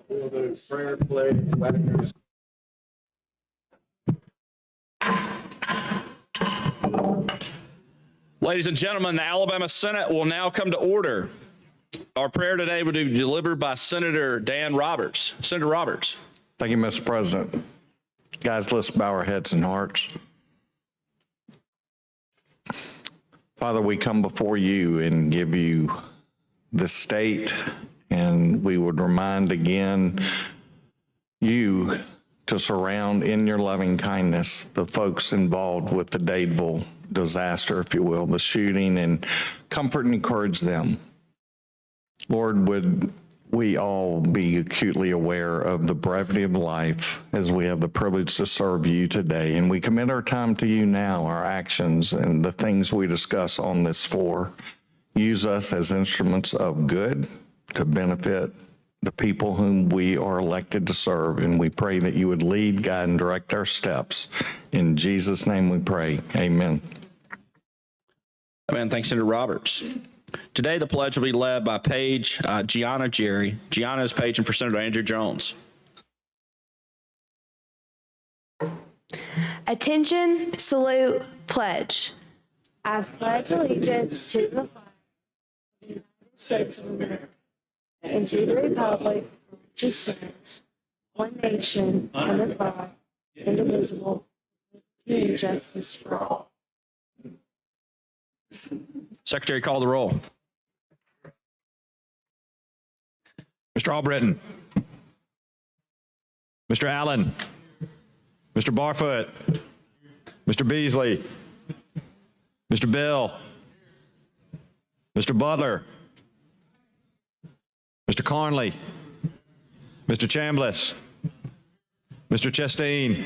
We'll do prayer, pledge, Wagner's. Ladies and gentlemen, the Alabama Senate will now come to order. Our prayer today will be delivered by Senator Dan Roberts. Senator Roberts. Thank you, Mr. President. Guys, let's bow our heads and hearts. Father, we come before you and give you the state, and we would remind again you to surround in your loving kindness the folks involved with the Dadeville disaster, if you will, the shooting, and comfort and encourage them. Lord, would we all be acutely aware of the brevity of life as we have the privilege to serve you today. And we commit our time to you now, our actions and the things we discuss on this floor. Use us as instruments of good to benefit the people whom we are elected to serve. And we pray that you would lead, guide, and direct our steps. In Jesus' name we pray. Amen. Amen. Thanks, Senator Roberts. Today, the pledge will be led by Paige Gianna Jerry. Gianna is paging for Senator Andrew Jones. Attention, salute, pledge. I pledge allegiance to the flag of the United States of America and to the republic for which it stands, one nation, under God, indivisible, with liberty and justice for all. Secretary, call the roll. Mr. Albritton, Mr. Allen, Mr. Barfoot, Mr. Beasley, Mr. Bill, Mr. Butler, Mr. Carnley, Mr. Chambliss, Mr. Chastain,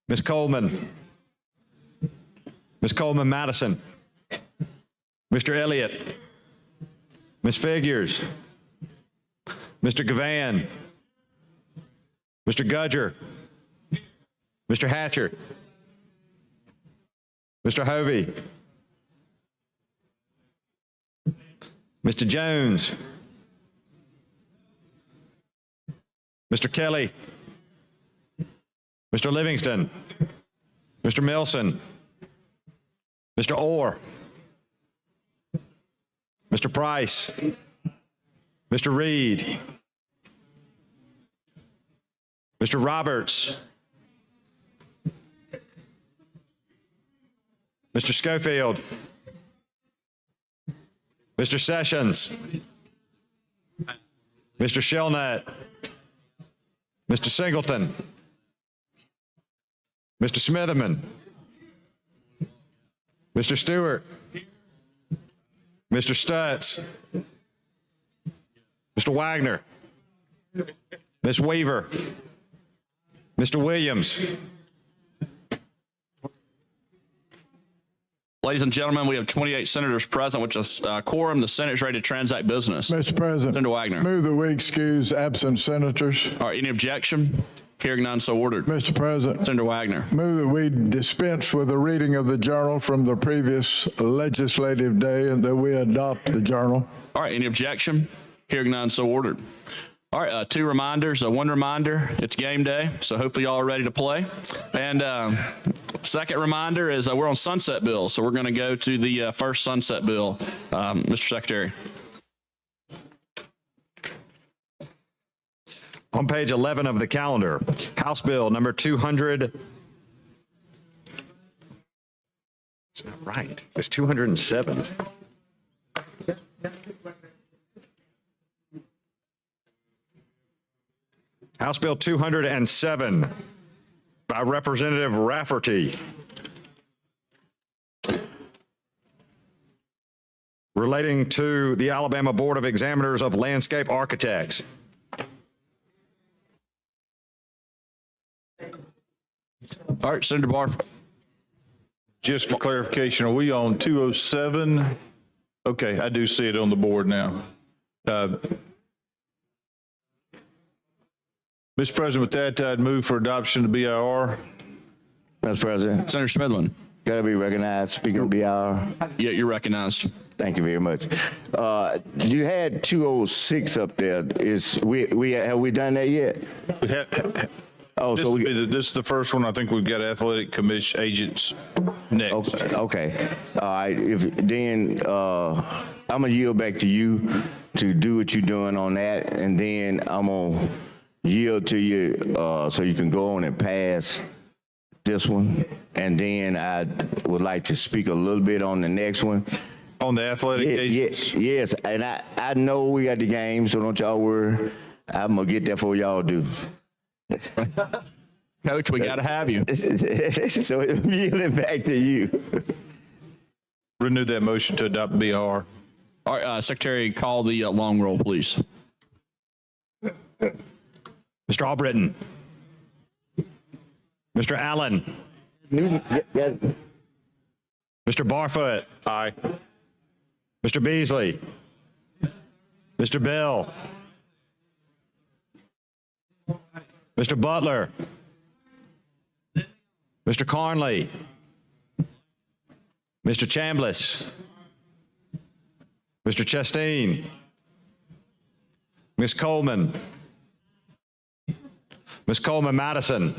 Ms. Coleman, Ms. Coleman Madison, Mr. Elliott, Ms. Figures, Mr. Gavan, Mr. Gudger, Mr. Hatcher, Mr. Hovey, Mr. Jones, Mr. Kelly, Mr. Livingston, Mr. Milson, Mr. Orr, Mr. Price, Mr. Reed, Mr. Roberts, Mr. Schofield, Mr. Sessions, Mr. Shellnut, Mr. Singleton, Mr. Smitherman, Mr. Stewart, Mr. Stutz, Mr. Wagner, Ms. Weaver, Mr. Williams. Ladies and gentlemen, we have 28 senators present, which is quorum. The Senate is ready to transact business. Mr. President. Senator Wagner. Move that we excuse absent senators. All right, any objection? Hearing none, so ordered. Mr. President. Senator Wagner. Move that we dispense with the reading of the journal from the previous legislative day and that we adopt the journal. All right, any objection? Hearing none, so ordered. All right, two reminders. One reminder, it's game day, so hopefully y'all are ready to play. And second reminder is we're on sunset bills, so we're going to go to the first sunset bill. Mr. Secretary. On page 11 of the calendar, House Bill number 200. Is that right? It's 207. House Bill 207 by Representative Rafferty, relating to the Alabama Board of Examiners of Landscape Architects. All right, Senator Barfoot. Just for clarification, are we on 207? Okay, I do see it on the board now. Mr. President, with that, I'd move for adoption of the BIR. Mr. President. Senator Smithman. Gotta be recognized, speaker of BR. Yeah, you're recognized. Thank you very much. You had 206 up there. Have we done that yet? We have- Oh, This so would we, be this is the first one. I think we've got athletic commission agents next. okay. All right, I'm gonna yield back to you to do what you're doing on that, and then I'm gonna yield to you, so you can go on and pass this one. And then I would like to speak a little bit on the next one. On the athletic agents. Yes, and I know we got the game, so don't y'all worry. I'm gonna get there before y'all do. Coach, we got to have you. So I'm yielding back to you. Renew that motion to adopt BR. All right, Secretary, call the long roll, please. Mr. Albritton. Mr. Allen. Mr. Barfoot. Aye. Mr. Beasley. Mr. Bell. Mr. Butler. Mr. Carnley. Mr. Chambliss. Mr. Chastain. Ms. Coleman. Ms. Coleman Madison.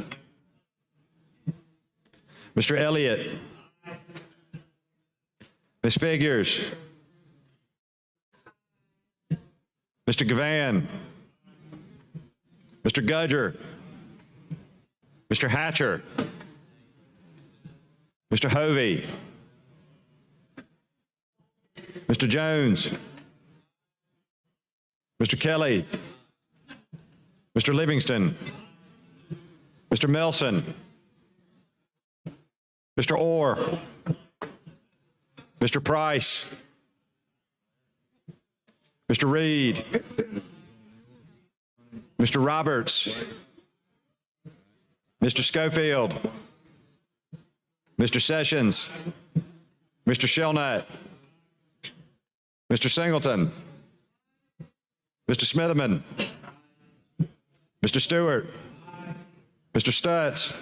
Mr. Elliott. Ms. Figures. Mr. Gavan. Mr. Gudger. Mr. Hatcher. Mr. Hovey. Mr. Jones. Mr. Kelly. Mr. Livingston. Mr. Melson. Mr. Orr. Mr. Price. Mr. Reed. Mr. Roberts. Mr. Schofield. Mr. Sessions. Mr. Shelnut. Mr. Singleton. Mr. Smitherman. Mr. Stewart. Mr. Stutz.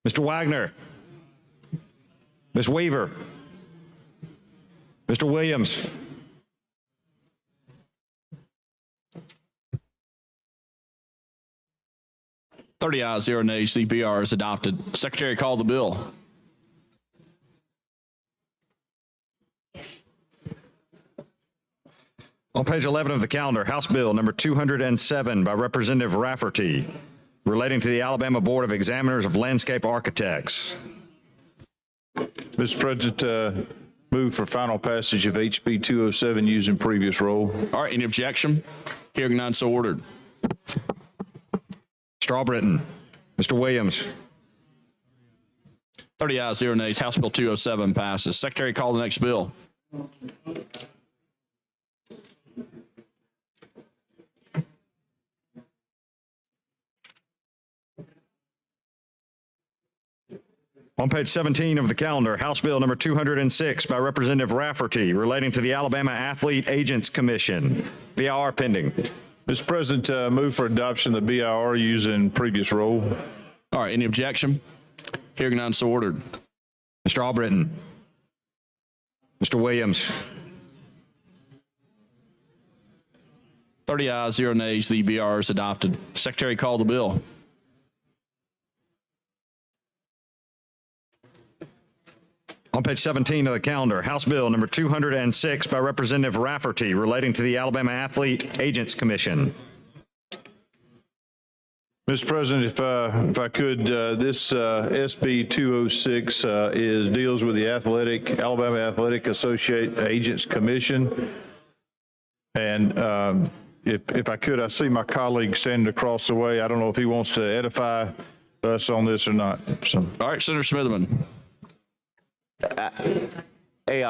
Mr. Wagner. Ms. Weaver. Mr. Williams. Thirty ayes, 0 nays. The BR is adopted. Secretary, call the bill. On page 11 of the calendar, House Bill number 207 by Representative Rafferty, relating to the Alabama Board of Examiners of Landscape Architects. Mr. President, move for final passage of HB 207 using previous roll. All right, any objection? Hearing none, so ordered. Mr. Albritton. Mr. Williams. 30 ayes, 0 nays. House Bill 207 passes. Secretary, call the next bill. On page 17 of the calendar, House Bill number 206 by Representative Rafferty, relating to the Alabama Athlete Agents Commission. BIR pending. Mr. President, move for adoption of the BIR using previous roll. All right, any objection? Hearing none, so ordered. Mr. Albritton. Mr. Williams. 30 ayes, 0 nays. The BR is adopted. Secretary, call the bill. On page 17 of the calendar, House Bill number 206 by Representative Rafferty, relating to the Alabama Athlete Agents Commission. Mr. President, if I could, this SB 206 deals with the Alabama Athletic Agents Commission. And if I could, I see my colleague standing across the way. I don't know if he wants to edify us on this or not. So. All right, Senator Smitherman. Hey,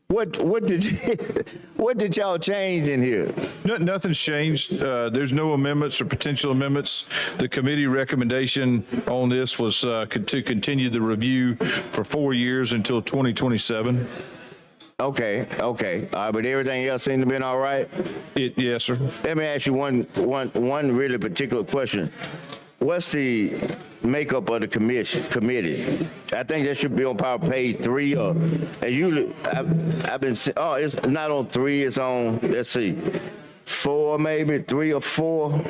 what did y'all change in here? Nothing's changed. There's no amendments or potential amendments. The committee recommendation on this was to continue the review for 4 years until 2027. Okay. But everything else seemed to be all right? Yes, sir. Let me ask you one really particular question. what's the makeup of the committee? I think that should be on page 3 or, and usually, I've been, it's not on 3, it's on, let's see, 4 maybe, 3 or 4.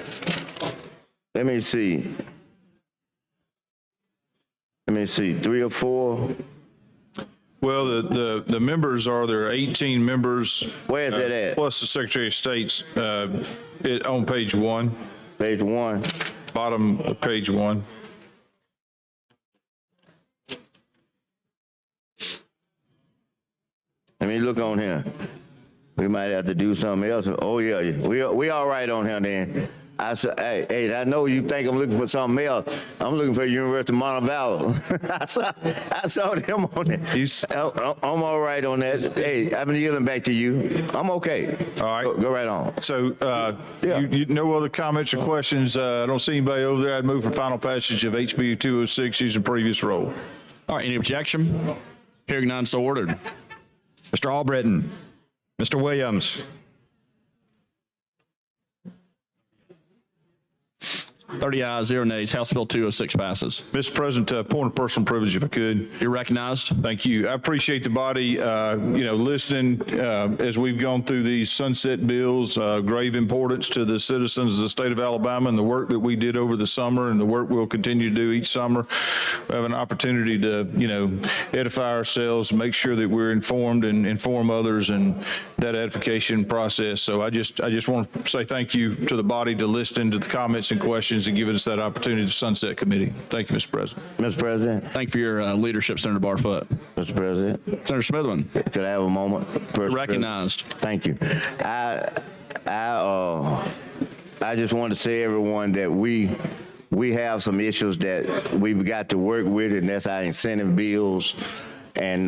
Let me see. 3 or 4. Well, the members there are 18 members. Where is that at? Plus the Secretary of State's, on page 1, Page 1. bottom of page 1. Let me look on here. We might have to do something else. Oh yeah, we all right on here then. I said, hey, I know you think I'm looking for something else. I'm looking for University of Montevallo. I saw them on there. I'm all right on that. Hey, I've been yielding back to you. I'm okay. All right. Go right on. So, Yeah. you no other comments or questions? I don't see anybody over there. I'd move for final passage of HB 206 using previous role. All right, any objection? Hearing none, so ordered. Mr. Albritton, Mr. Williams, 30 ayes, 0 nays. House Bill 206 passes. Mr. President, point of personal privilege, if I could. You're recognized. Thank you. I appreciate the body, listening as we've gone through these sunset bills, grave importance to the citizens of the state of Alabama and the work that we did over the summer and the work we'll continue to do each summer. We have an opportunity to, edify ourselves, make sure that we're informed and inform others in that edification process. So I just want to say thank you to the body to listen to the comments and questions and giving us that opportunity to sunset committee. Thank you, Mr. President. Mr. President. Thank you for your leadership, Senator Barfoot. Mr. President. Senator Smithman, Could I have a moment? recognized. Thank you. I just want to say, everyone, that we have some issues that we've got to work with, and that's our incentive bills. And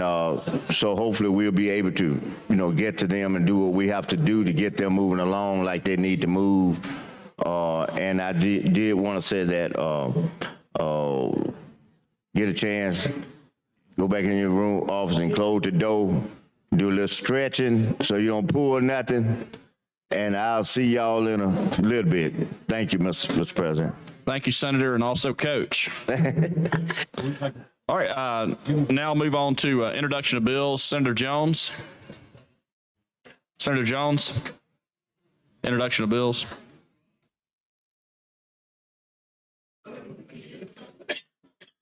so hopefully we'll be able to, get to them and do what we have to do to get them moving along like they need to move. And I did want to say that get a chance, go back in your room, office, and close the door, do a little stretching so you don't pull nothing. And I'll see y'all in a little bit. Thank you, Mr. President. Thank you, Senator, and also Coach. All right, now move on to introduction of bills. Senator Jones. Senator Jones, introduction of bills.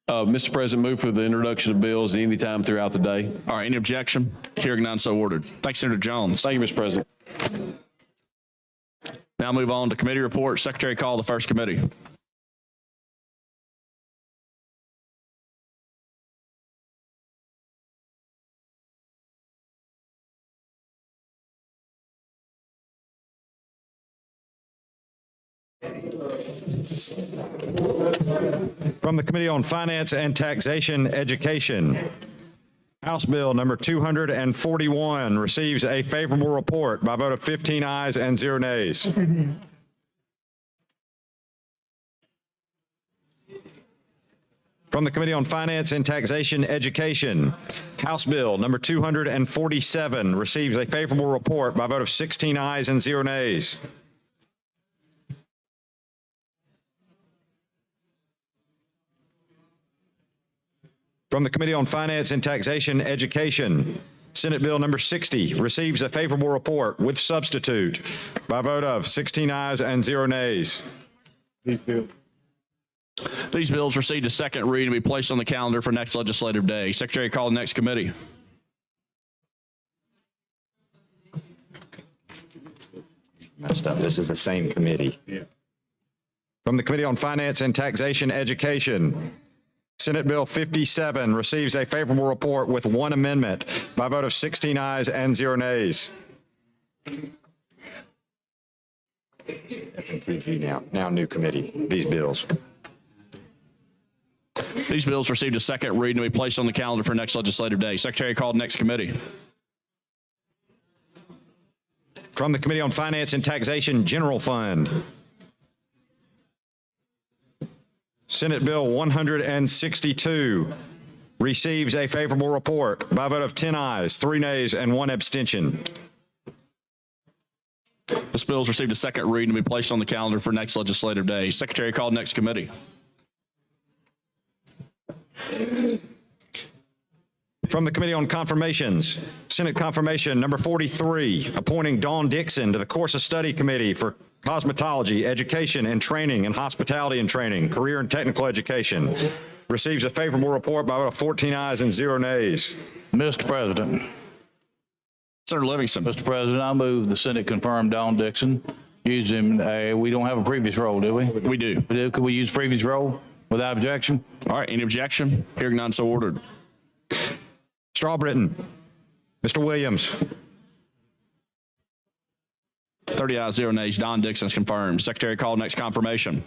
Mr. President, move for the introduction of bills anytime throughout the day. All right, any objection? Hearing none, so ordered. Thanks, Senator Jones. Thank you, Mr. President. Now move on to committee reports. Secretary, call the first committee. from the Committee on Finance and Taxation Education. House Bill number 241 receives a favorable report by a vote of 15 ayes and 0 nays. From the Committee on Finance and Taxation Education, House Bill number 247 receives a favorable report by a vote of 16 ayes and 0 nays. From the Committee on Finance and Taxation Education, Senate Bill number 60 receives a favorable report with substitute by a vote of 16 ayes and 0 nays. These bills received a second reading and be placed on the calendar for next legislative day. Secretary, call the next committee. Messed up. This is the same committee. From the Committee on Finance and Taxation Education, Senate Bill 57 receives a favorable report with 1 amendment by a vote of 16 ayes and 0 nays. Now new committee, these bills. These bills received a second reading and be placed on the calendar for next legislative day. Secretary, call the next committee. From the Committee on Finance and Taxation General Fund, Senate Bill 162 receives a favorable report by a vote of 10 ayes, 3 nays, and 1 abstention. This bill has received a second reading and be placed on the calendar for next legislative day. Secretary, call next committee. From the Committee on Confirmations, Senate Confirmation Number 43, appointing Dawn Dixon to the Course of Study Committee for Cosmetology, Education and Training, and Hospitality and Training, Career and Technical Education. Receives a favorable report by a vote of 14 ayes and 0 nays. Mr. President, Senator Livingston. Mr. President, I move the Senate confirm Don Dixon using we don't have a previous role, do we? We do. We do. Could we use previous role without objection? All right, any objection? Hearing none, so ordered. Mr. Albritton. Mr. Williams. 30 ayes, 0 nays. Don Dixon is confirmed. Secretary, call next confirmation.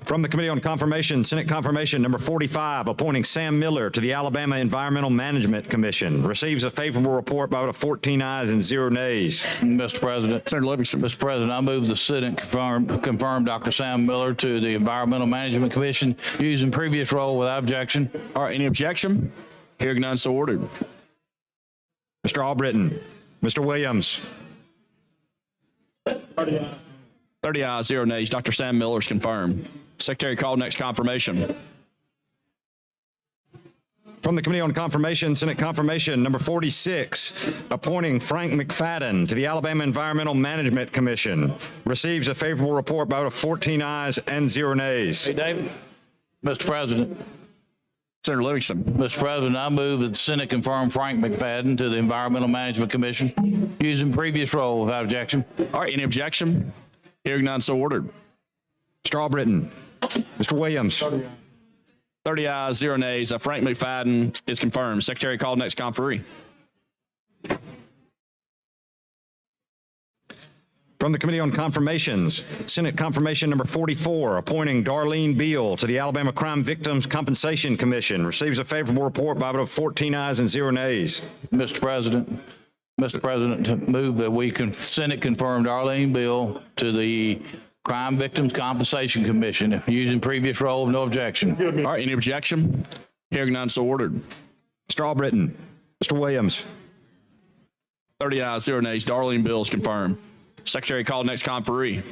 From the Committee on Confirmation, Senate Confirmation Number 45, appointing Sam Miller to the Alabama Environmental Management Commission. Receives a favorable report by a vote of 14 ayes and 0 nays. Mr. President. Senator Livingston. Mr. President, I move the Senate confirm Dr. Sam Miller to the Environmental Management Commission using previous role without objection. All right, any objection? Hearing none, so ordered. Mr. Albritton. Mr. Williams. 30 ayes, 0 nays. Dr. Sam Miller is confirmed. Secretary, call next confirmation. From the Committee on Confirmation, Senate Confirmation Number 46, appointing Frank McFadden to the Alabama Environmental Management Commission. Receives a favorable report by a vote of 14 ayes and 0 nays. Hey, David. Mr. President. Senator Livingston. Mr. President, I move that the Senate confirm Frank McFadden to the Environmental Management Commission using previous role without objection. All right, any objection? Hearing none, so ordered. Mr. Albritton. Mr. Williams. 30 ayes, 0 nays. Frank McFadden is confirmed. Secretary, call next conferee. From the Committee on Confirmations, Senate Confirmation Number 44, appointing Darlene Beal to the Alabama Crime Victims Compensation Commission. Receives a favorable report by a vote of 14 ayes and 0 nays. Mr. President, to move that Senate confirm Darlene Beal to the Crime Victims Compensation Commission using previous role, no objection. All right, any objection? Hearing none, so ordered. Mr. Albritton. Mr. Williams. 30 ayes, 0 nays. Darlene Beal is confirmed. Secretary, call next conferee.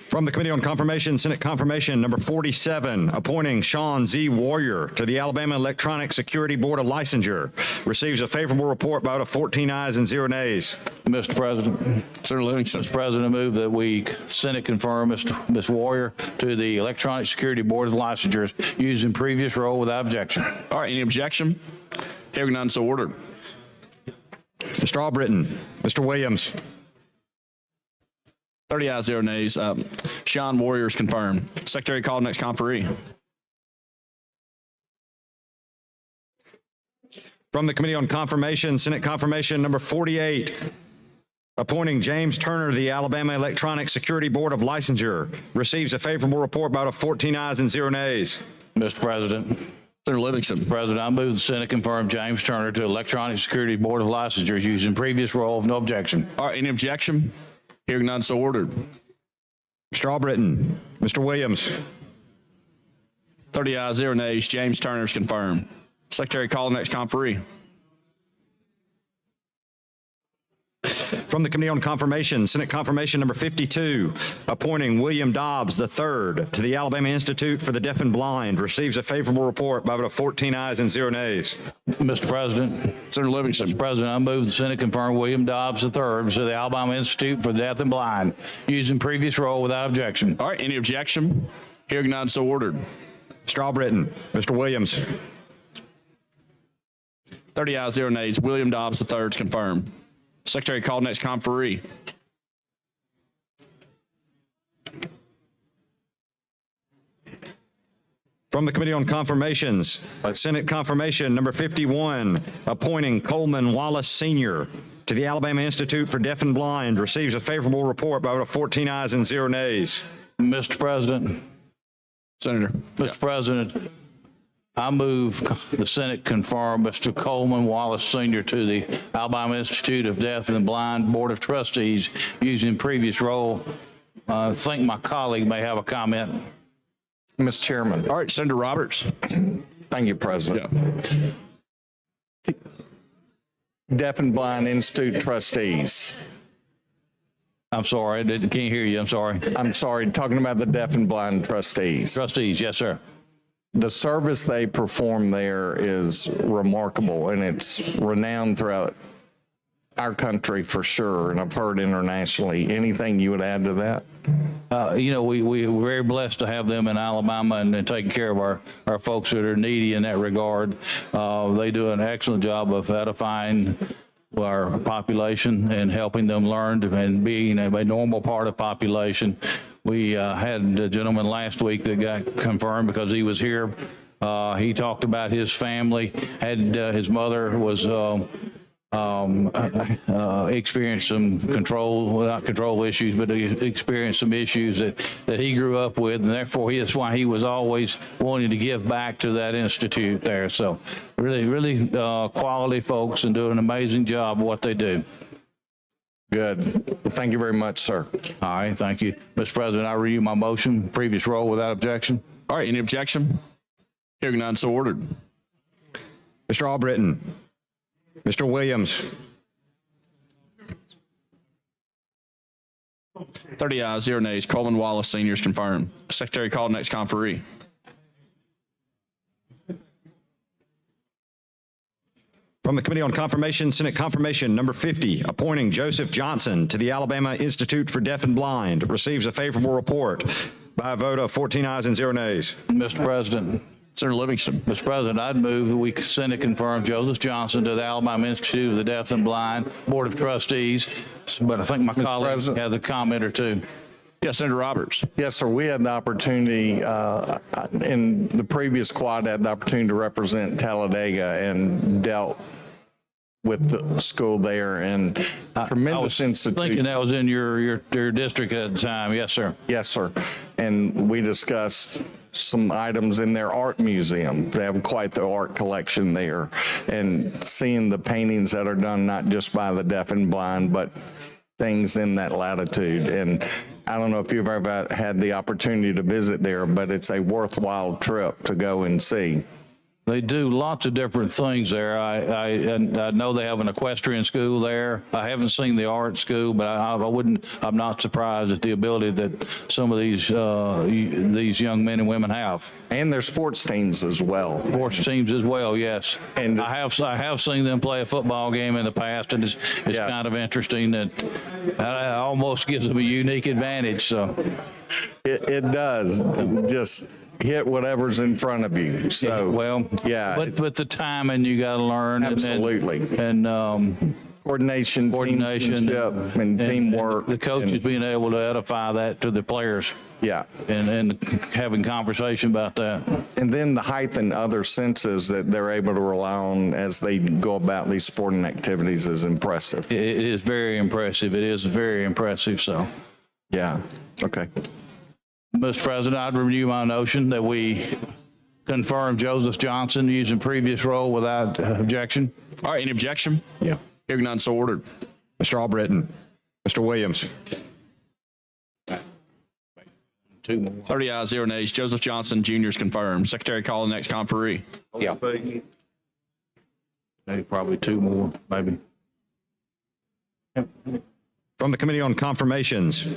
From the Committee on Confirmation, Senate Confirmation Number 47, appointing Sean Z. Warrior to the Alabama Electronic Security Board of Licensure. Receives a favorable report by a vote of 14 ayes and 0 nays. Mr. President. Senator Livingston. Mr. President, I move that Senate confirm Ms. Warrior to the Electronic Security Board of Licensures using previous role without objection. All right, any objection? Hearing none, so ordered. Mr. Albritton. Mr. Williams. 30 ayes, 0 nays. Sean Warrior is confirmed. Secretary, call next conferee. From the Committee on Confirmation, Senate Confirmation Number 48, appointing James Turner to the Alabama Electronic Security Board of Licensure. Receives a favorable report by a vote of 14 ayes and 0 nays. Mr. President. Senator Livingston. President, I move the Senate confirm James Turner to Electronic Security Board of Licensures using previous role, no objection. All right, any objection? Hearing none, so ordered. Mr. Albritton. Mr. Williams. 30 ayes, 0 nays. James Turner is confirmed. Secretary, call the next conferee. From the Committee on Confirmation, Senate Confirmation Number 52, appointing William Dobbs III to the Alabama Institute for the Deaf and Blind. Receives a favorable report by a vote of 14 ayes and 0 nays. Mr. President. Senator Livingston. Mr. President, I move the Senate confirm William Dobbs III to the Alabama Institute for the Deaf and Blind using previous role without objection. All right, any objection? Hearing none, so ordered. Mr. Albritton. Mr. Williams. 30 ayes, 0 nays. William Dobbs III is confirmed. Secretary, call next conferee. From the Committee on Confirmations, Senate Confirmation Number 51, appointing Coleman Wallace Sr. to the Alabama Institute for Deaf and Blind. Receives a favorable report by a vote of 14 ayes and 0 nays. Mr. President. Senator. Mr. President, I move the Senate confirm Mr. Coleman Wallace Sr. to the Alabama Institute of Deaf and Blind Board of Trustees using previous role I think my colleague may have a comment. Mr. Chairman. All right, Senator Roberts. Thank you, President. Yeah. Deaf and Blind Institute trustees. I'm sorry, can't hear you. I'm sorry. I'm sorry, talking about the deaf and blind trustees. Trustees, yes, sir. The service they perform there is remarkable, and it's renowned throughout our country for sure, and I've heard internationally. Anything you would add to that? We're very blessed to have them in Alabama and taking care of our folks that are needy in that regard. They do an excellent job of edifying our population and helping them learn and being a normal part of population. We had a gentleman last week that got confirmed because he was here. He talked about his family, had his mother was experienced some not control issues, but he experienced some issues that he grew up with, and therefore that's why he was always wanting to give back to that institute there. So really quality folks and doing an amazing job of what they do. Good. Well, thank you very much, sir. All right, thank you. Mr. President, I renew my motion, previous roll without objection. All right, any objection? Hearing none, so ordered. Mr. Albritton. Mr. Williams. 30 ayes, 0 nays. Coleman Wallace, Sr. is confirmed. Secretary, call next conferee. From the Committee on Confirmation, Senate Confirmation Number 50, appointing Joseph Johnson to the Alabama Institute for Deaf and Blind, receives a favorable report by a vote of 14 ayes and 0 nays. Mr. President. Senator Livingston. Mr. President, I'd move that we Senate confirm Joseph Johnson to the Alabama Institute of the Deaf and Blind Board of Trustees, but I think my colleague President. has a comment or two. Yes, Senator Roberts. Yes, sir. We had the opportunity, in the previous quad, had the opportunity to represent Talladega and dealt with the school there, and tremendous Thinking institution. that was in your district at the time. Yes, sir. Yes, sir. And we discussed some items in their art museum. They have quite the art collection there, and seeing the paintings that are done not just by the deaf and blind, but things in that latitude. And I don't know if you've ever had the opportunity to visit there, but it's a worthwhile trip to go and see. They do lots of different things there. I know they have an equestrian school there. I haven't seen the art school, but I'm not surprised at the ability that some of these young men and women have. And their sports teams as well. Sports teams as well, yes. And I have seen them play a football game in the past, and it's Yeah. kind of interesting that almost gives them a unique advantage. So it does. Just hit whatever's in front of you. So, well, yeah. but the timing you got to learn. Absolutely. And Coordination, teammanship, and teamwork. The coaches and- being able to edify that to the players Yeah. and having conversation about that. And then the height and other senses that they're able to rely on as they go about these sporting activities is impressive. It is very impressive. It is very impressive. So, Yeah. Okay. Mr. President, I'd renew my notion that we confirm Joseph Johnson using previous role without objection. All right, any objection? Yeah. Hearing none, so ordered. Mr. Albritton. Mr. Williams. 30 ayes, 0 nays. Joseph Johnson, Jr. is confirmed. Secretary, call the next conferee. Yeah. Maybe probably two more, maybe. From the Committee on Confirmations,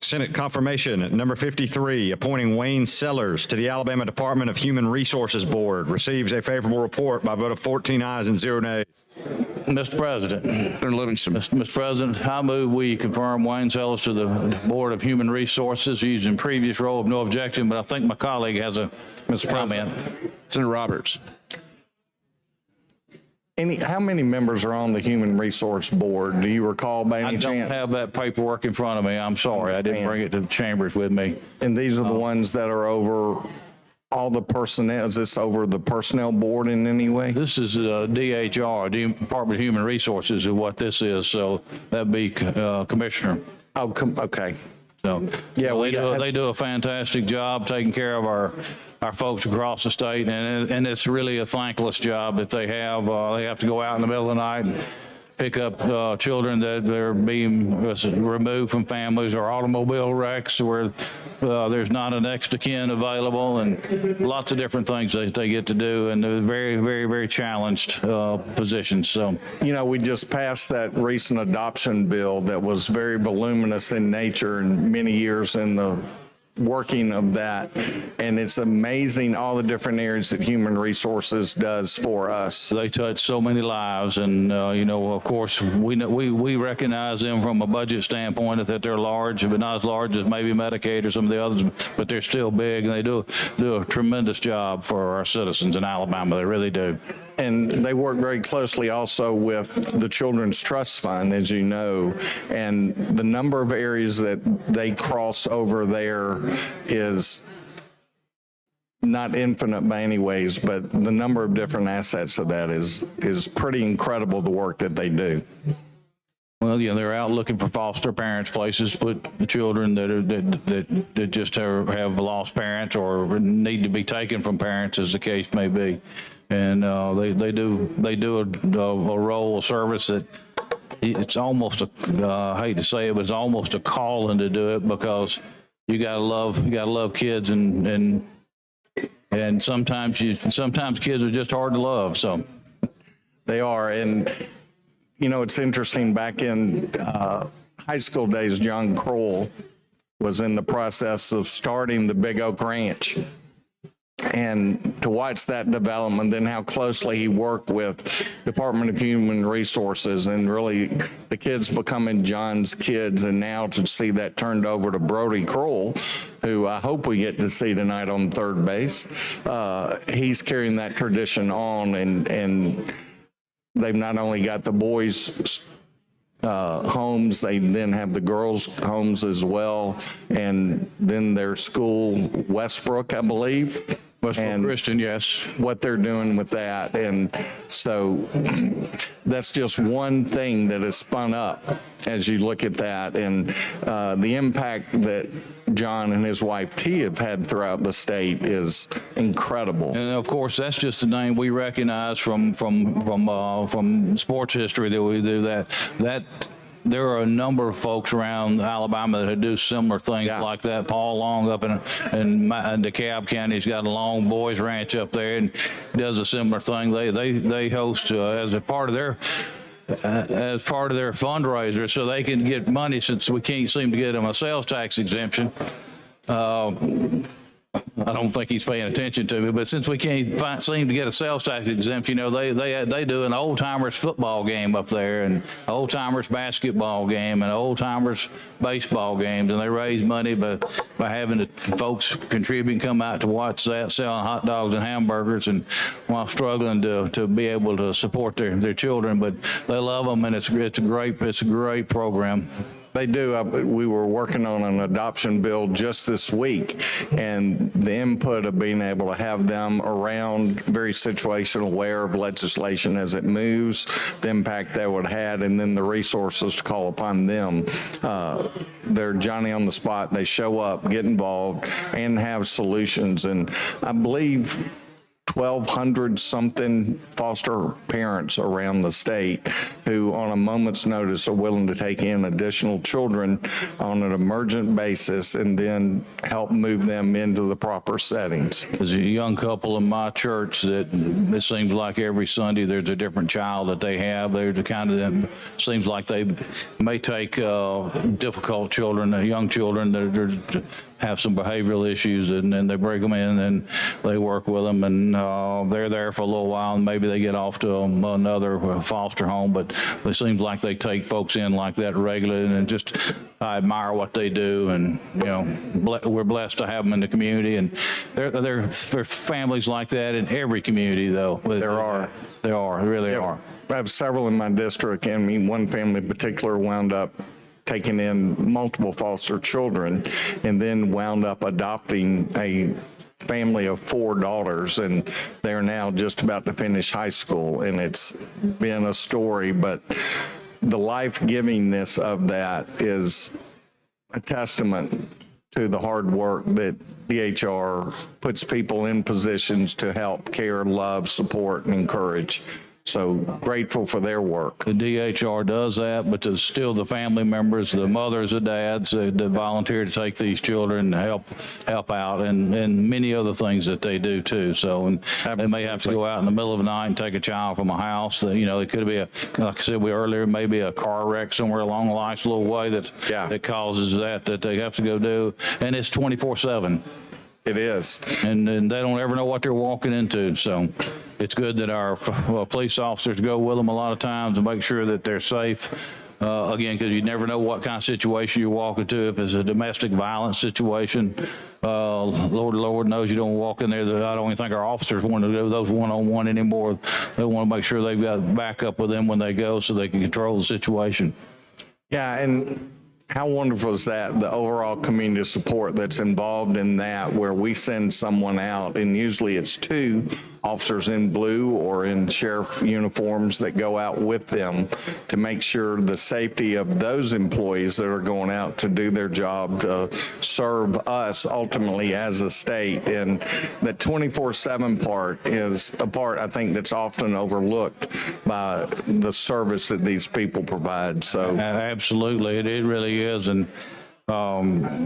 Senate Confirmation Number 53, appointing Wayne Sellers to the Alabama Department of Human Resources Board, receives a favorable report by a vote of 14 ayes and 0 nays. Mr. President. Senator Livingston. Mr. President, I move we confirm Wayne Sellers to the Board of Human Resources using previous role of no objection, but I think my colleague has a comment. Senator Roberts. How many members are on the Human Resource Board? Do you recall by I any don't chance? have that paperwork in front of me. I'm sorry. I didn't bring it to the chambers with me. And these are the ones that are over all the personnel. Is this over the personnel board in any way? This is DHR, Department of Human Resources, is what this is. So that'd be Commissioner. Oh, okay. So Yeah, they do a fantastic job taking care of our folks across the state, and it's really a thankless job that they have. They have to go out in the middle of the night pick up children that are being removed from families, or automobile wrecks where there's not an extra kin available, and lots of different things that they get to do, and they're very, very, very challenged positions. So, You know, we just passed that recent adoption bill that was very voluminous in nature and many years in the working of that. And it's amazing all the different areas that Human Resources does for us. they touch so many lives, and you know, of course, we recognize them from a budget standpoint that they're large, but not as large as maybe Medicaid or some of the others, but they're still big, and they do a tremendous job for our citizens in Alabama. They really do. And they work very closely also with the Children's Trust Fund, as you know, and the number of areas that they cross over there is not infinite by any ways, but the number of different assets of that is pretty incredible, the work that they do. Well, yeah, they're out looking for foster parents, places to put the children that just have lost parents or need to be taken from parents, as the case may be. And they do a role of service that it's almost I hate to say it, but it's almost a calling to do it, because you gotta love kids, and sometimes kids are just hard to love. So They are, and you know, it's interesting, back in high school days, John Kroll was in the process of starting the Big Oak Ranch. And to watch that development, then how closely he worked with Department of Human Resources, and really the kids becoming John's kids, and now to see that turned over to Brody Kroll, who I hope we get to see tonight on third base. He's carrying that tradition on, and they've not only got the boys' homes, they then have the girls' homes as well, and then their school, Westbrook, I believe. Westbrook Christian, yes. What they're doing with that. And so that's just one thing that has spun up as you look at that, and the impact that John and his wife T have had throughout the state is incredible. And of course, that's just a name we recognize from sports history that we do that. There are a number of folks around Alabama that do similar things like that. Paul Long up in DeKalb County, he's got a Long Boys Ranch up there and does a similar thing. They host as a part of their fundraiser, so they can get money, since we can't seem to get them a sales tax exemption. I don't think he's paying attention to me, but since we can't seem to get a sales tax exemption, you know, they do an old timers football game up there, and old timers basketball game, and old timers baseball games, and they raise money by having the folks contribute and come out to watch that, selling hot dogs and hamburgers, and while struggling to be able to support their children. But they love them, and it's a great program. They do. We were working on an adoption bill just this week, and the input of being able to have them around, very situational aware of legislation as it moves, the impact that would have, and then the resources to call upon them. They're Johnny on the spot. They show up, get involved, and have solutions. And I believe 1,200 something foster parents around the state who on a moment's notice are willing to take in additional children on an emergent basis and then help move them into the proper settings. There's a young couple in my church that it seems like every Sunday there's a different child that they have. They're the kind of them, seems like they may take difficult children, young children that have some behavioral issues, and then they bring them in and they work with them, and they're there for a little while, and maybe they get off to another foster home, but it seems like they take folks in like that regularly, and just I admire what they do, and you know, we're blessed to have them in the community, and there are families like that in every community, though. There really are. I have several in my district, and one family in particular wound up taking in multiple foster children, and then wound up adopting a family of 4 daughters, and they're now just about to finish high school, and it's been a story, but the life-givingness of that is a testament to the hard work that DHR puts people in positions to help care, love, support, and encourage. So grateful for their work. The DHR does that, but there's still the family members, the mothers, the dads that volunteer to take these children and help out, and many other things that they do too. So, and they may have to go out in the middle of the night and take a child from a house that, you know, it could be like I said earlier, maybe a car wreck somewhere along life's little way that causes that they have to go do. And it's 24/7. It is. And they don't ever know what they're walking into. So it's good that our police officers go with them a lot of times to make sure that they're safe. Again, because you never know what kind of situation you're walking to. If it's a domestic violence situation, Lord knows you don't walk in there. I don't even think our officers want to do those one-on-one anymore. They want to make sure they've got backup with them when they go so they can control the situation. Yeah, and how wonderful is that, the overall community support that's involved in that, where we send someone out, and usually it's 2 officers in blue or in sheriff uniforms that go out with them to make sure the safety of those employees that are going out to do their job to serve us ultimately as a state. And the 24/7 part is a part I think that's often overlooked by the service that these people provide. So Absolutely, it really is. And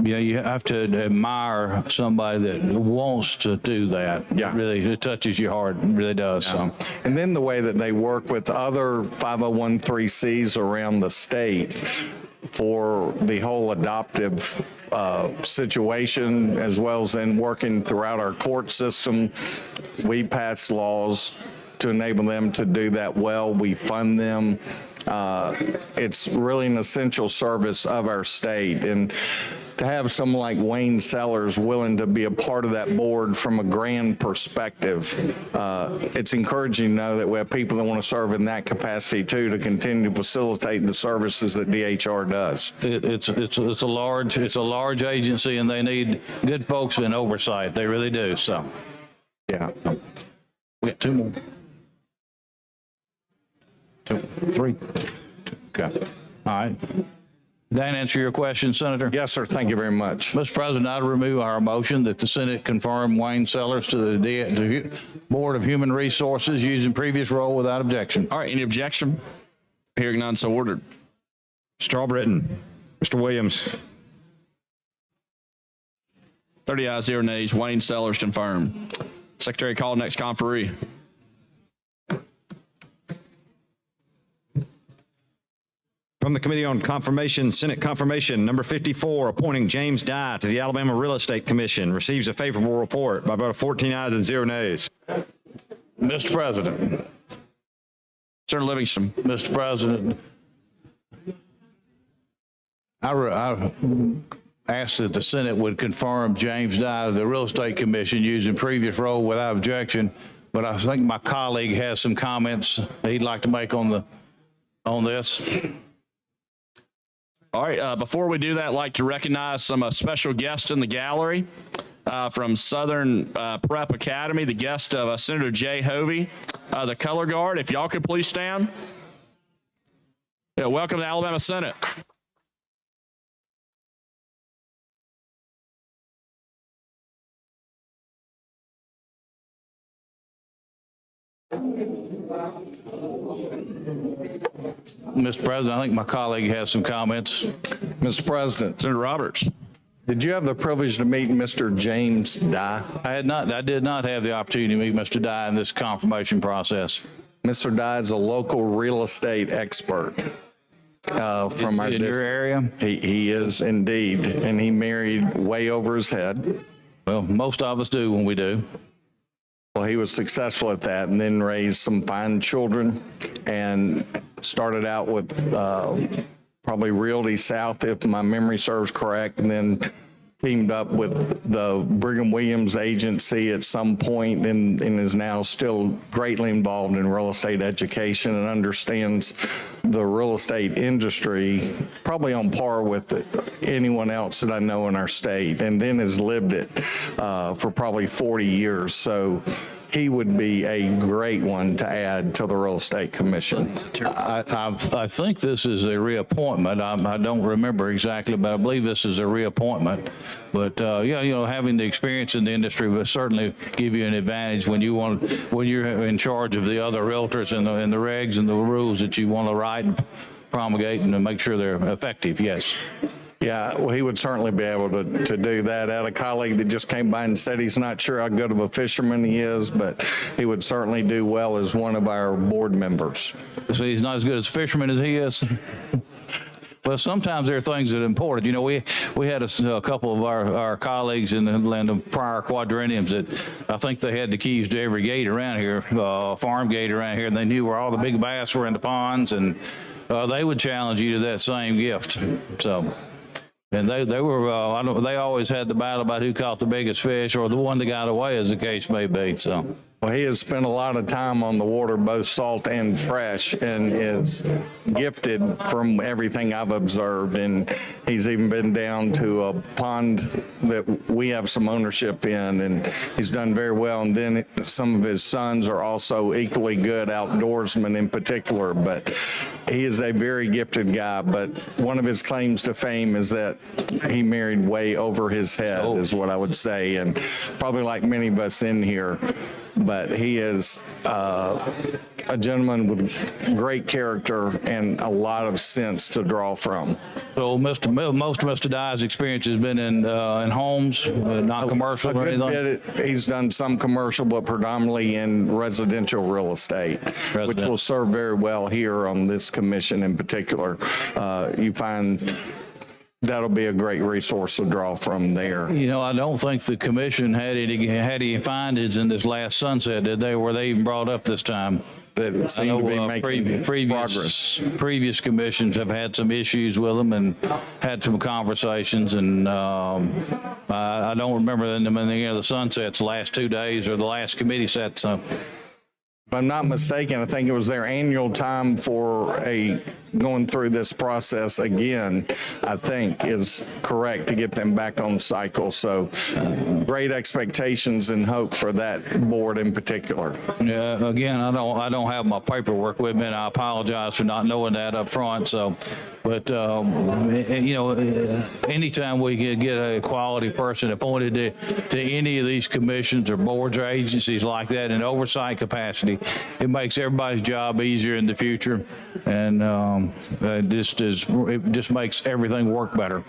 you have to admire somebody that wants to do that. Yeah. It touches your heart. It really does. So. And then the way that they work with other 501(c)(3)s around the state for the whole adoptive situation, as well as in working throughout our court system. We pass laws to enable them to do that well. We fund them. It's really an essential service of our state. And to have someone like Wayne Sellers willing to be a part of that board from a grand perspective, it's encouraging to know that we have people that want to serve in that capacity too, to continue to facilitate the services that DHR does. It's a large agency, and they need good folks in oversight. They really do. So, Yeah. we got 2 more. 2, 3. Okay. All right. Did that answer your question, Senator? Yes, sir. Thank you very much. Mr. President, I remove our motion that the Senate confirm Wayne Sellers to the Board of Human Resources using previous role without objection. All right, any objection? Hearing none, so ordered. Mr. Albritton, Mr. Williams. 30 ayes, 0 nays. Wayne Sellers confirmed. Secretary, call next conferee. From the Committee on Confirmation, Senate Confirmation, number 54, appointing James Dye to the Alabama Real Estate Commission, receives a favorable report by a vote of 14 ayes and 0 nays. Mr. President. Senator Livingston. Mr. President, I asked that the Senate would confirm James Dye to the Real Estate Commission using previous role without objection, but I think my colleague has some comments that he'd like to make on this. All right, before we do that, I'd like to recognize some special guests in the gallery from Southern Prep Academy, the guest of Senator Jay Hovey, the color guard. If y'all could please stand. Yeah, welcome to the Alabama Senate. Mr. President, I think my colleague has some comments. Mr. President, Senator Roberts. did you have the privilege to meet Mr. James Dye? I did not have the opportunity to meet Mr. Dye in this confirmation process. Mr. Dye is a local real estate expert from our In your area? He is indeed, and he married way over his head. Well, most of us do when we do. Well, he was successful at that, and then raised some fine children, and started out with probably Realty South, if my memory serves correct, and then teamed up with the Brigham Williams Agency at some point, and is now still greatly involved in real estate education and understands the real estate industry probably on par with anyone else that I know in our state, and then has lived it for probably 40 years. So he would be a great one to add to the Real Estate Commission. I think this is a reappointment. I don't remember exactly, but I believe this is a reappointment. But yeah, having the experience in the industry will certainly give you an advantage when you're in charge of the other realtors and the regs and the rules that you want to write and promulgate and to make sure they're effective. Yes. Yeah, well, he would certainly be able to do that. I had a colleague that just came by and said he's not sure how good of a fisherman he is, but he would certainly do well as one of our board members. So he's not as good as a fisherman as he is. Well, sometimes there are things that are important. We had a couple of our colleagues in the prior quadrenniums that I think they had the keys to every gate around here, farm gate around here, and they knew where all the big bass were in the ponds, and they would challenge you to that same gift. So. And they were, they always had the battle about who caught the biggest fish or the one that got away, as the case may be. So. Well, he has spent a lot of time on the water, both salt and fresh, and is gifted from everything I've observed. And he's even been down to a pond that we have some ownership in, and he's done very well. And then some of his sons are also equally good outdoorsmen in particular, but he is a very gifted guy. But one of his claims to fame is that he married way over his head, is what I would say. And probably like many of us in here, but he is a gentleman with great character and a lot of sense to draw from. So most of Mr. Dye's experience has been in homes, not commercial or anything? He's done some commercial, but predominantly in residential real estate, which will serve very well here on this commission in particular. You find that'll be a great resource to draw from there. I don't think the commission had any findings in this last sunset, did they? Were they even brought up this time? That seem to be making progress. Previous commissions have had some issues with them and had some conversations, and I don't remember them in the sunsets the last 2 days or the last committee set. So. If I'm not mistaken, I think it was their annual time for going through this process again, I think is correct to get them back on cycle. So great expectations and hope for that board in particular. Yeah, again, I don't have my paperwork with me, and I apologize for not knowing that up front. So, but anytime we can get a quality person appointed to any of these commissions or boards or agencies like that in oversight capacity, it makes everybody's job easier in the future, and it just makes everything work better.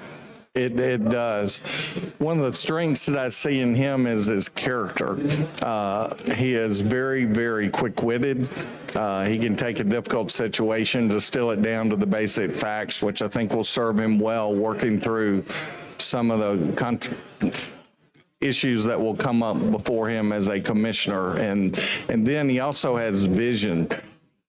It does. One of the strengths that I see in him is his character. He is very, very quick-witted. He can take a difficult situation, distill it down to the basic facts, which I think will serve him well working through some of the issues that will come up before him as a commissioner. And then he also has vision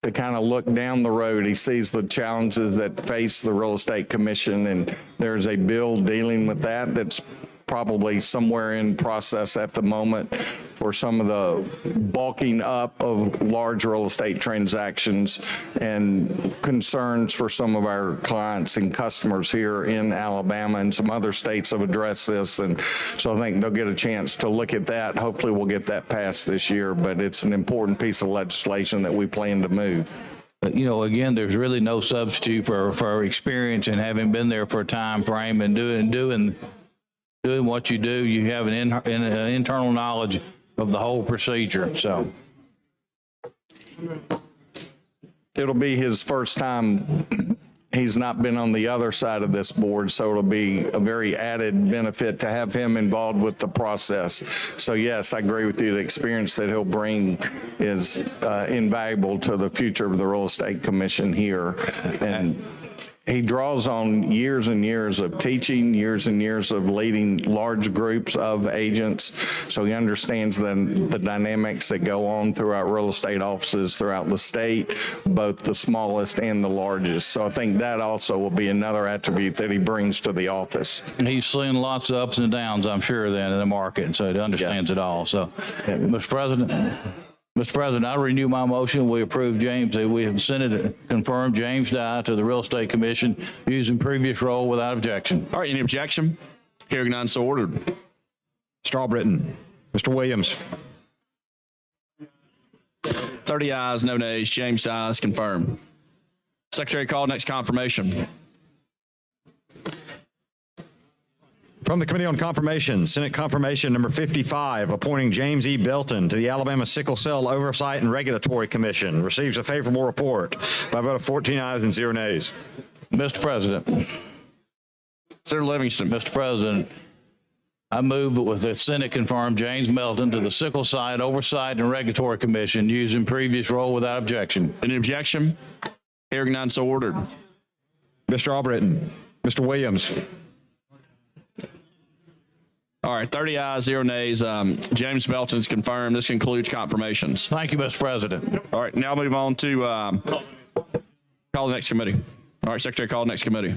to kind of look down the road. He sees the challenges that face the Real Estate Commission, and there's a bill dealing with that that's probably somewhere in process at the moment for some of the bulking up of large real estate transactions and concerns for some of our clients and customers here in Alabama, and some other states have addressed this. And so I think they'll get a chance to look at that. Hopefully we'll get that passed this year, but it's an important piece of legislation that we plan to move. Again, there's really no substitute for experience and having been there for a time frame and doing what you do. You have an internal knowledge of the whole procedure. So it'll be his first time. He's not been on the other side of this board, so it'll be a very added benefit to have him involved with the process. So yes, I agree with you. The experience that he'll bring is invaluable to the future of the Real Estate Commission here. And he draws on years and years of teaching, years and years of leading large groups of agents. So he understands the dynamics that go on throughout real estate offices throughout the state, both the smallest and the largest. So I think that also will be another attribute that he brings to the office. And he's seen lots of ups and downs, I'm sure, then in the market, so he understands it all. So, Mr. President, I renew my motion. We approve James. We have Senate confirmed James Dye to the Real Estate Commission using previous role without objection. All right, any objection? Hearing none, so ordered. Mr. Albritton, Mr. Williams. 30 ayes, no nays. James Stiles, confirmed. Secretary, call next confirmation. From the Committee on Confirmation, Senate Confirmation Number 55, appointing James E. Belton to the Alabama Sickle Cell Oversight and Regulatory Commission, receives a favorable report by a vote of 14 ayes and 0 nays. Mr. President, Senator Livingston. Mr. President, I move that with the Senate confirm James Melton to the Sickle Cell Oversight and Regulatory Commission using previous role without objection. Any objection? Hearing none, so ordered. Mr. Albritton, Mr. Williams. All right, 30 ayes, 0 nays. James Melton's confirmed. This concludes confirmations. Thank you, Mr. President. All right, now move on to call the next committee. All right, Secretary, call the next committee.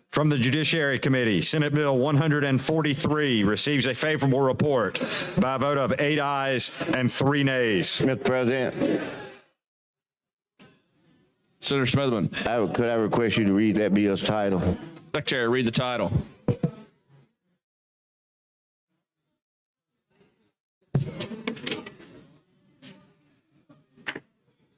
From the Judiciary Committee, Senate Bill 143 receives a favorable report by a vote of 8 ayes and 3 nays. Mr. President, Senator Smithman. could I request you to read that bill's title? Secretary, read the title.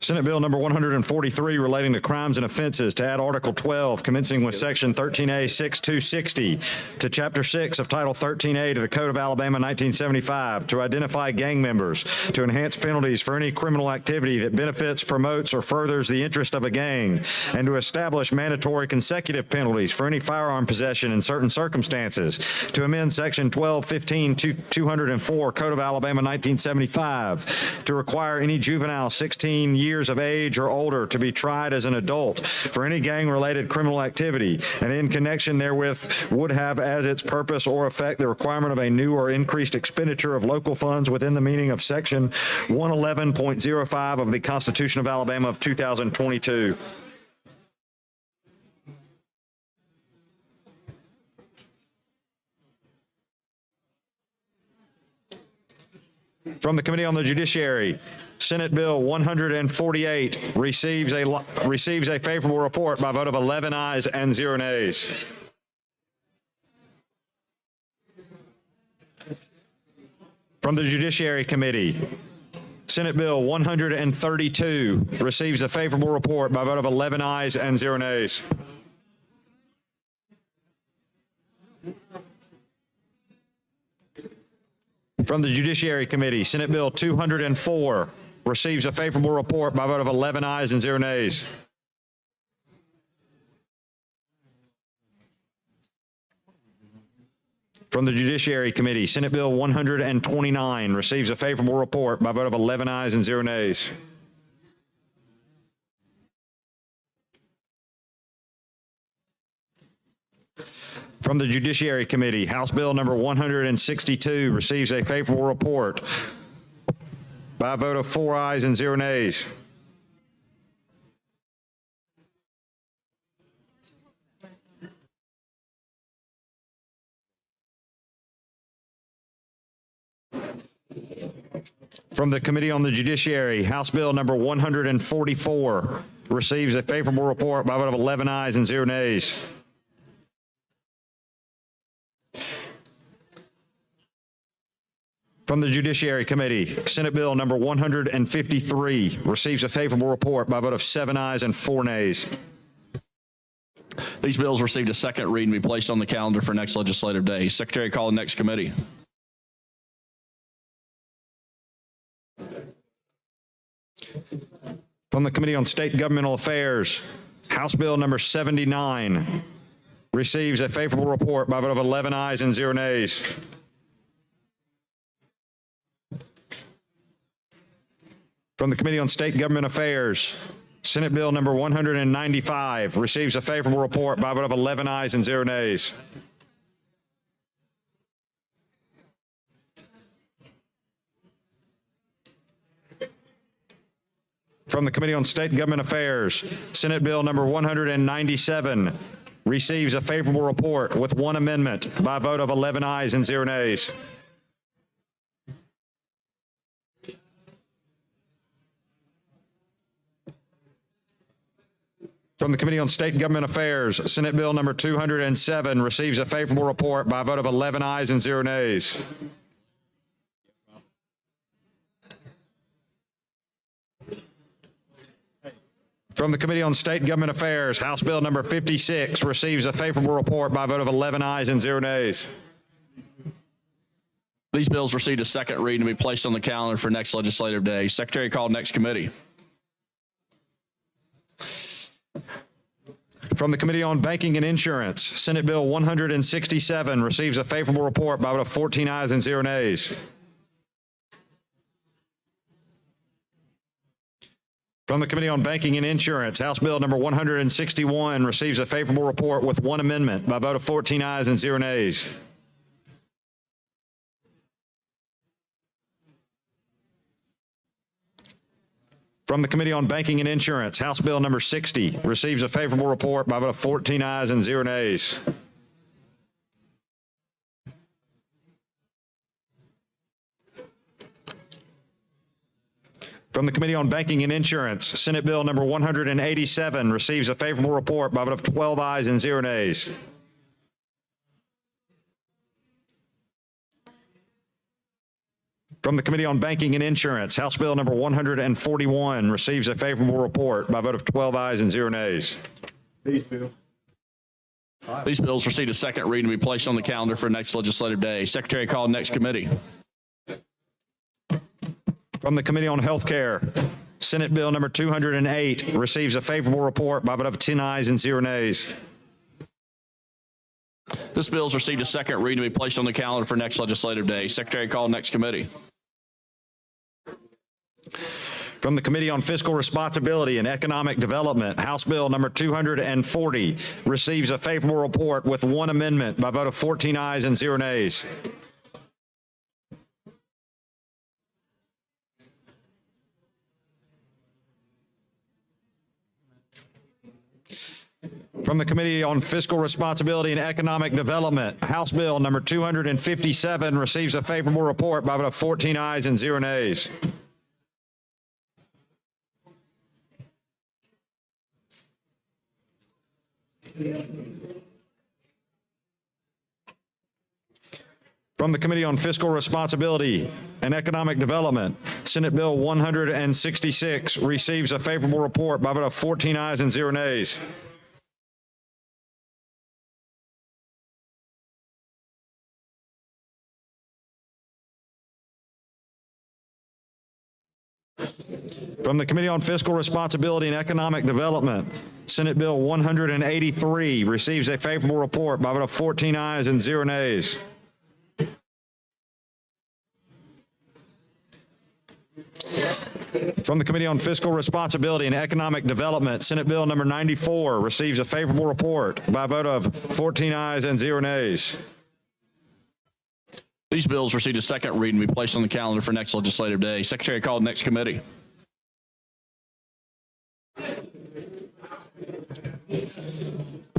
Senate Bill number 143 relating to crimes and offenses to add Article 12, commencing with Section 13A 6260 to Chapter 6 of Title 13A to the Code of Alabama 1975 to identify gang members, to enhance penalties for any criminal activity that benefits, promotes, or furthers the interest of a gang, and to establish mandatory consecutive penalties for any firearm possession in certain circumstances, to amend Section 1215-204 Code of Alabama 1975 to require any juvenile 16 years of age or older to be tried as an adult for any gang-related criminal activity, and in connection therewith would have as its purpose or effect the requirement of a new or increased expenditure of local funds within the meaning of Section 111.05 of the Constitution of Alabama of 2022. From the Committee on the Judiciary, Senate Bill 148 receives a favorable report by a vote of 11 ayes and 0 nays. From the Judiciary Committee, Senate Bill 132 receives a favorable report by a vote of 11 ayes and 0 nays. From the Judiciary Committee, Senate Bill 204 receives a favorable report by a vote of 11 ayes and 0 nays. From the Judiciary Committee, Senate Bill 129 receives a favorable report by a vote of 11 ayes and 0 nays. From the Judiciary Committee, House Bill number 162 receives a favorable report by a vote of 4 ayes and 0 nays. From the Committee on the Judiciary, House Bill number 144 receives a favorable report by a vote of 11 ayes and 0 nays. From the Judiciary Committee, Senate Bill number 153 receives a favorable report by a vote of 7 ayes and 4 nays. These bills received a second read and be placed on the calendar for next legislative day. Secretary, call the next committee. From the Committee on State Governmental Affairs, House Bill number 79 receives a favorable report by a vote of 11 ayes and 0 nays. From the Committee on State Government Affairs, Senate Bill number 195 receives a favorable report by a vote of 11 ayes and 0 nays. From the Committee on State Government Affairs, Senate Bill number 197 receives a favorable report with 1 amendment by a vote of 11 ayes and 0 nays. From the Committee on State Government Affairs, Senate Bill number 207 receives a favorable report by a vote of 11 ayes and 0 nays. From the Committee on State and Government Affairs, House Bill number 56 receives a favorable report by a vote of 11 ayes and 0 nays. These bills received a second reading to be placed on the calendar for next legislative day. Secretary called next committee. From the Committee on Banking and Insurance, Senate Bill 167 receives a favorable report by a vote of 14 ayes and 0 nays. From the Committee on Banking and Insurance, House Bill number 161 receives a favorable report with one amendment by a vote of 14 ayes and 0 nays. From the Committee on Banking and Insurance, House Bill number 60 receives a favorable report by a vote of 14 ayes and 0 nays. From the Committee on Banking and Insurance, Senate Bill number 187 receives a favorable report by a vote of 12 ayes and 0 nays. From the Committee on Banking and Insurance, House Bill number 141 receives a favorable report by a vote of 12 ayes and 0 nays. These bills received a second reading to be placed on the calendar for next legislative day. Secretary called next committee. From the Committee on Health Care, Senate Bill number 208 receives a favorable report by a vote of 10 ayes and 0 nays. This bill has received a second reading to be placed on the calendar for next legislative day. Secretary called next committee. From the Committee on Fiscal Responsibility and Economic Development, House Bill number 240 receives a favorable report with one amendment by a vote of 14 ayes and 0 nays. From the Committee on Fiscal Responsibility and Economic Development, House Bill number 257 receives a favorable report by a vote of 14 ayes and 0 nays. From the Committee on Fiscal Responsibility and Economic Development, Senate Bill 166 receives a favorable report by a vote of 14 ayes and 0 nays. From the Committee on Fiscal Responsibility and Economic Development, Senate Bill 183 receives a favorable report by a vote of 14 ayes and 0 nays. From the Committee on Fiscal Responsibility and Economic Development, Senate Bill number 94 receives a favorable report by a vote of 14 ayes and 0 nays. These bills received a second reading to be placed on the calendar for next legislative day. Secretary called next committee.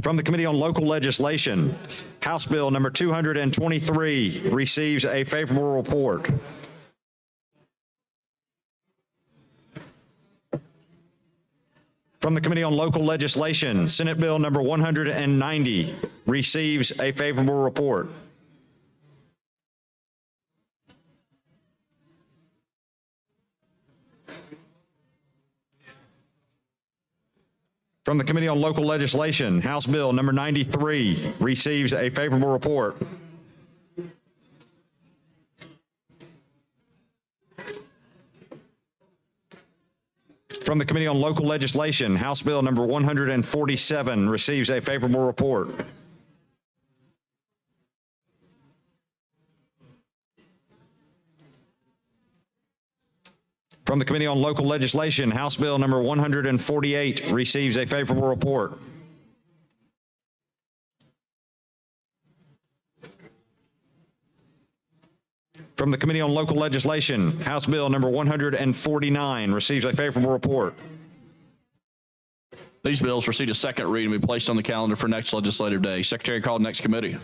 From the Committee on Local Legislation, House Bill number 223 receives a favorable report. From the Committee on Local Legislation, Senate Bill number 190 receives a favorable report. From the Committee on Local Legislation, House Bill number 93 receives a favorable report. From the Committee on Local Legislation, House Bill number 147 receives a favorable report. From the Committee on Local Legislation, House Bill number 148 receives a favorable report. From the Committee on Local Legislation, House Bill number 149 receives a favorable report. These bills received a second reading to be placed on the calendar for next legislative day. Secretary called next committee.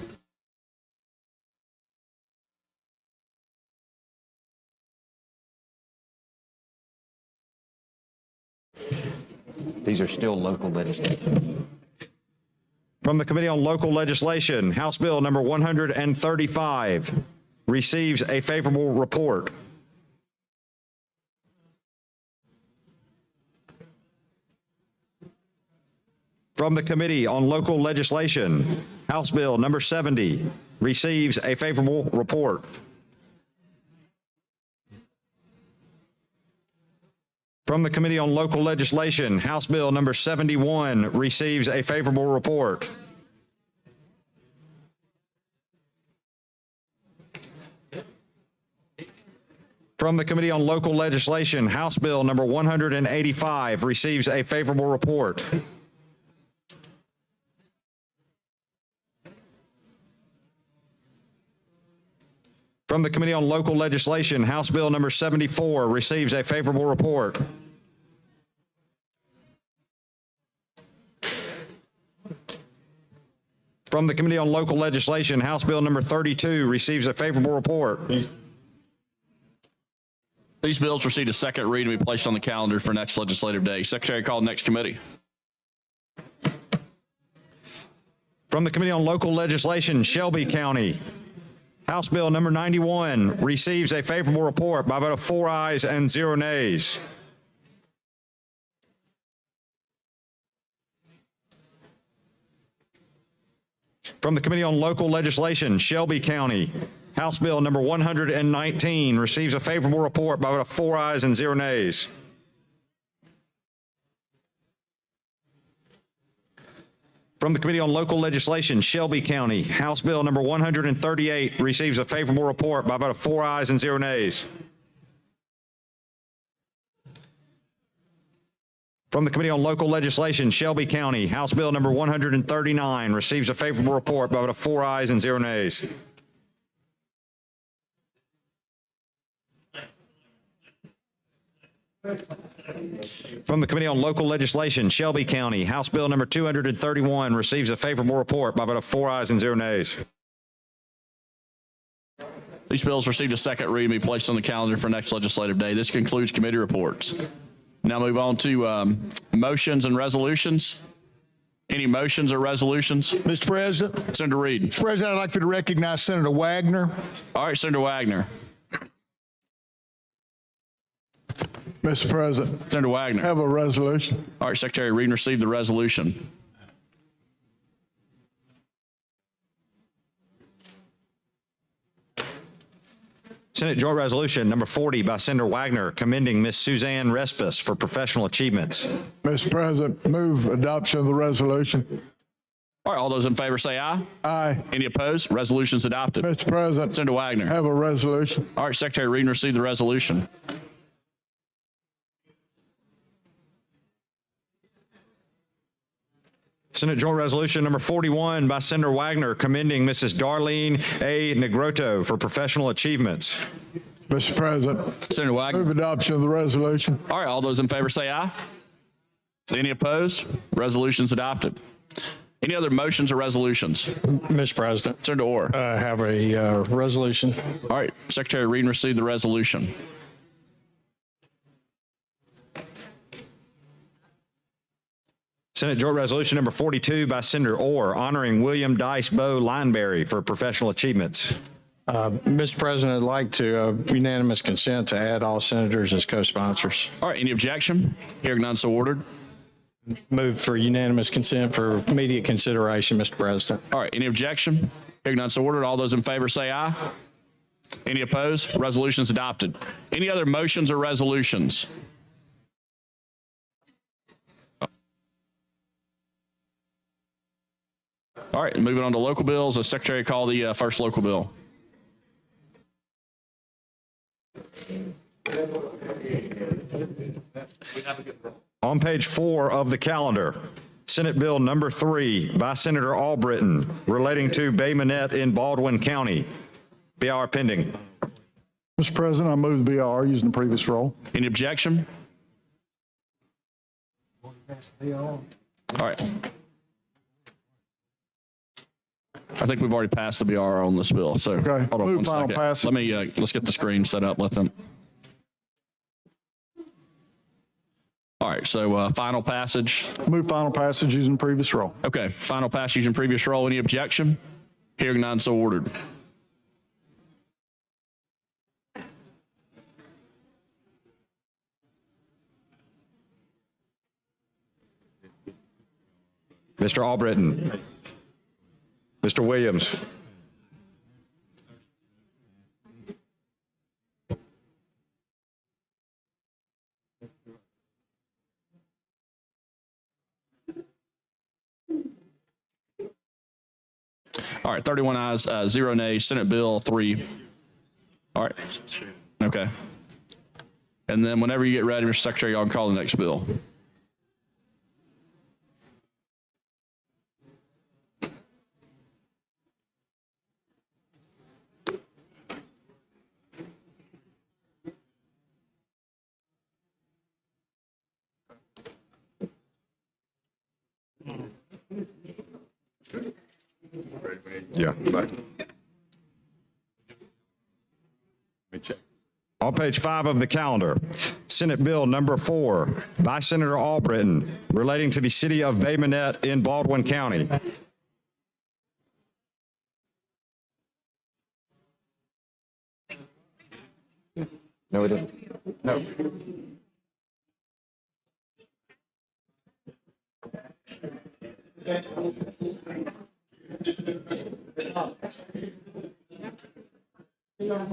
These are still local legislation. From the Committee on Local Legislation, House Bill number 135 receives a favorable report. From the Committee on Local Legislation, House Bill number 70 receives a favorable report. From the Committee on Local Legislation, House Bill number 71 receives a favorable report. From the Committee on Local Legislation, House Bill number 185 receives a favorable report. From the Committee on Local Legislation, House Bill number 74 receives a favorable report. From the Committee on Local Legislation, House Bill number 32 receives a favorable report. These bills received a second read and be placed on the calendar for next legislative day. Secretary, call the next committee. From the Committee on Local Legislation, Shelby County, House Bill number 91 receives a favorable report by a vote of 4 ayes and 0 nays. From the Committee on Local Legislation, Shelby County, House Bill number 119 receives a favorable report by a vote of 4 ayes and 0 nays. From the Committee on Local Legislation, Shelby County, House Bill number 138 receives a favorable report by a vote of 4 ayes and 0 nays. From the Committee on Local Legislation, Shelby County, House Bill number 139 receives a favorable report by a vote of 4 ayes and 0 nays. From the Committee on Local Legislation, Shelby County, House Bill number 231 receives a favorable report by a vote of 4 ayes and 0 nays. These bills received a second read and be placed on the calendar for next legislative day. This concludes committee reports. Now move on to motions and resolutions. Any motions or resolutions? Mr. President, Senator Reed. Mr. President, I'd like to recognize Senator Wagner. All right, Senator Wagner. Mr. President, Senator Wagner. have a resolution. All right, Secretary, read and receive the resolution. Senate Joint Resolution number 40 by Senator Wagner commending Miss Suzanne Respis for professional achievements. Mr. President, move adoption of the resolution. All right, all those in favor say aye. Aye. Any opposed? Resolution's adopted. Mr. President, Senator Wagner. have a resolution. All right, Secretary, read and receive the resolution. Senate Joint Resolution number 41 by Senator Wagner commending Mrs. Darlene A. Negroto for professional achievements. Mr. President, Senator Wagner. move adoption of the resolution. All right, all those in favor say aye. Any opposed? Resolution's adopted. Any other motions or resolutions? Mr. President, Senator Orr. I have a resolution. All right, Secretary, read and receive the resolution. Senate Joint Resolution number 42 by Senator Orr honoring William Dice Bowe Lineberry for professional achievements. Mr. President, I'd like to unanimous consent to add all senators as co-sponsors. All right, any objection? Hearing none, so ordered. Move for unanimous consent for immediate consideration, Mr. President. All right, any objection? Hearing none, so ordered. All those in favor say aye. Any opposed? Resolution's adopted. Any other motions or resolutions? All right, moving on to local bills. The Secretary call the first local bill. On page 4 of the calendar, Senate Bill number 3 by Senator Albritton relating to Bay Minette in Baldwin County. BR pending. Mr. President, I move the BR using the previous roll. Any objection? All right. I think we've already passed the BR on this bill, so Okay. hold on Move one final second. passage. Let me, let's get the screen set up, let them. All right, so final passage. Move final passage using the previous roll. Okay, final passage in previous roll. Any objection? Hearing none, so ordered. Mr. Albritton, Mr. Williams, All right, 31 ayes, 0 nays, Senate Bill 3. All right, okay. And then whenever you get ready, Mr. Secretary, y'all can call the next bill. yeah. On page 5 of the calendar, Senate Bill number 4 by Senator Albritton relating to the city of Bay Minette in Baldwin County. No, it didn't. No.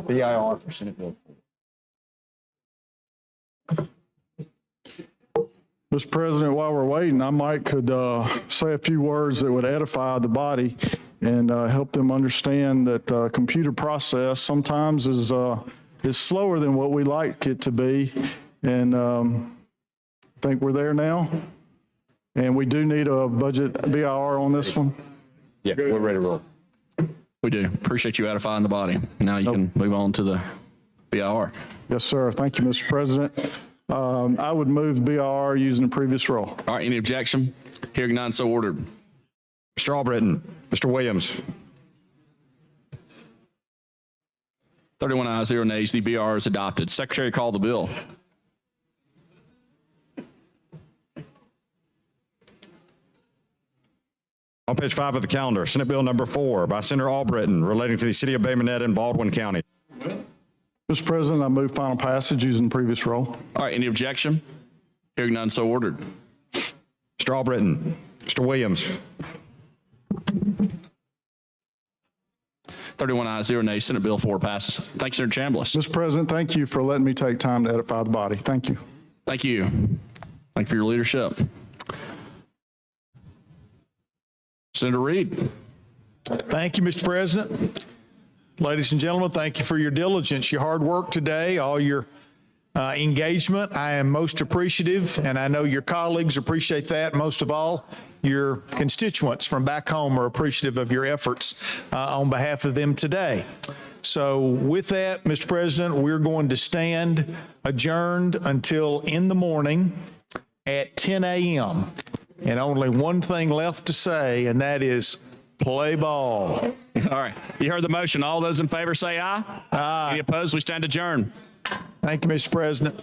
BIR for Senate Bill 4. Mr. President, while we're waiting, I might could say a few words that would edify the body and help them understand that computer process sometimes is slower than what we like it to be. And I think we're there now. And we do need a budget BIR on this one. Yeah, we're ready to roll. We do. Appreciate you edifying the body. Now you can move on to the BIR. Yes, sir. Thank you, Mr. President. I would move BIR using the previous roll. All right, any objection? Hearing none, so ordered. Mr. Albritton, Mr. Williams, 31 ayes, 0 nays. The BR is adopted. Secretary, call the bill. on page 5 of the calendar, Senate Bill number 4 by Senator Albritton relating to the city of Bay Minette in Baldwin County. Mr. President, I move final passage using the previous roll. All right, any objection? Hearing none, so ordered. Mr. Albritton, Mr. Williams, 31 ayes, 0 nays. Senate Bill 4 passes. Thank you, Senator Chambliss. Mr. President, thank you for letting me take time to edify the body. Thank you. Thank you. Thank you for your leadership. Senator Reed. Thank you, Mr. President. Ladies and gentlemen, thank you for your diligence, your hard work today, all your engagement. I am most appreciative, and I know your colleagues appreciate that. Most of all, your constituents from back home are appreciative of your efforts on behalf of them today. So with that, Mr. President, we're going to stand adjourned until in the morning at 10 a.m. And only one thing left to say, and that is play ball. All right. You heard the motion. All those in favor say aye. Aye. Any opposed? We stand adjourned. Thank you, Mr. President.